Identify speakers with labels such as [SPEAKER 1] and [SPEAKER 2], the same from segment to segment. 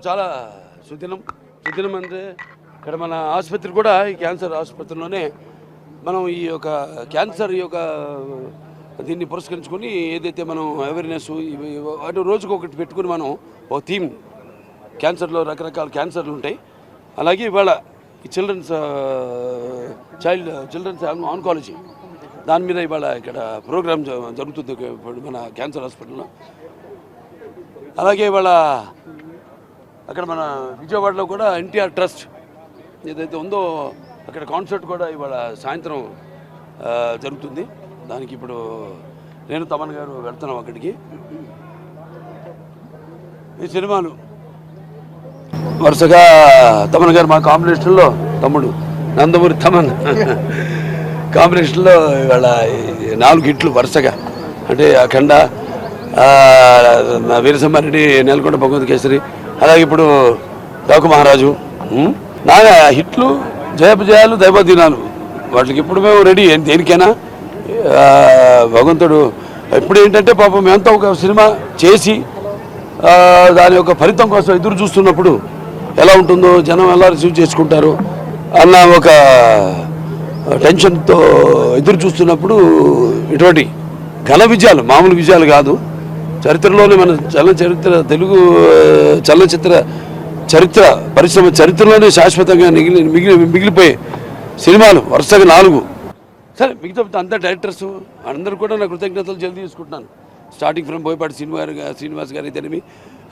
[SPEAKER 1] చాలా సుదినం అంటే ఇక్కడ మన ఆసుపత్రి కూడా ఈ క్యాన్సర్ ఆసుపత్రిలోనే మనం ఈ యొక్క క్యాన్సర్ యొక్క దీన్ని పురస్కరించుకొని ఏదైతే మనం అవేర్నెస్ అటు రోజుకు ఒకటి పెట్టుకుని మనం ఒక థీమ్ క్యాన్సర్లో రకరకాల క్యాన్సర్లు ఉంటాయి. అలాగే ఇవాళ ఈ చిల్డ్రన్స్ ఆన్కాలజీ దాని మీద ఇవాళ ఇక్కడ ప్రోగ్రామ్ జరుగుతుంది మన క్యాన్సర్ హాస్పిటల్లో. అలాగే ఇవాళ అక్కడ మన విజయవాడలో కూడా ఎన్టీఆర్ ట్రస్ట్ ఏదైతే ఉందో అక్కడ కాన్సర్ట్ కూడా ఇవాళ సాయంత్రం జరుగుతుంది. దానికి ఇప్పుడు నేను తమన్ గారు వెళ్తున్నాం అక్కడికి. ఈ సినిమాలు వరుసగా తమన్ గారు మా కాంబినేషన్లో తమ్ముడు నందమూరి తమన్ కాంబినేషన్లో ఇవాళ 4 హిట్లు వరుసగా, అంటే అఖండ, వీరసింహారెడ్డి, నెలకొండ భగవంత్ కేసరి, అలాగే ఇప్పుడు డాకు మహారాజు. నా హిట్లు జయపజయాలు దైవదినాలు వాటికి ఇప్పుడు మేము రెడీ దేనికైనా. భగవంతుడు ఇప్పుడు ఏంటంటే పాపం మేమంతా ఒక సినిమా చేసి దాని యొక్క ఫలితం కోసం ఎదురు చూస్తున్నప్పుడు ఎలా ఉంటుందో, జనం ఎలా రిసీవ్ చేసుకుంటారు అన్న ఒక టెన్షన్తో ఎదురు చూస్తున్నప్పుడు ఇటువంటి ఘన విజయాలు, మామూలు విజయాలు కాదు, చరిత్రలోనే మన తెలుగు చలనచిత్ర చరిత్ర పరిశ్రమ చరిత్రలోనే శాశ్వతంగా మిగిలిపోయే సినిమాలు వరుసగా 4. సరే, మిగతా అంతా డైరెక్టర్స్ అందరూ కూడా నా కృతజ్ఞతలు జల్దీ తీసుకుంటున్నాను. స్టార్టింగ్ ఫ్రమ్ బోయపాటి శ్రీనివాస్ గారు అయితేనేమి,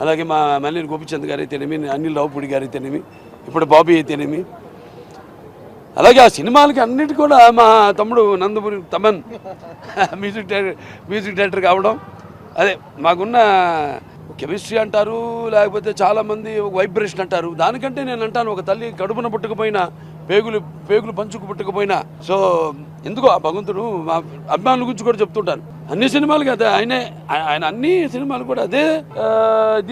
[SPEAKER 1] అలాగే మా మల్లేని గోపిచంద్ గారు అయితేనేమి, అనిల్ రావుపూడి గారు అయితేనేమి, ఇప్పుడు బాబీ అయితేనేమి, అలాగే ఆ సినిమాలకి అన్నిటి కూడా మా తమ్ముడు నందమూరి తమన్ మ్యూజిక్ డైరెక్టర్ కావడం, అదే మాకున్న కెమిస్ట్రీ అంటారు, లేకపోతే చాలామంది వైబ్రేషన్ అంటారు. దానికంటే నేను అంటాను, ఒక తల్లి కడుపున పుట్టకపోయినా పేగులు పంచుకు పుట్టకపోయినా, సో ఎందుకో ఆ భగవంతుడు మా అభిమానుల గురించి కూడా చెప్తుంటాను. అన్ని సినిమాలకి అదే ఆయన అన్ని సినిమాలు కూడా అదే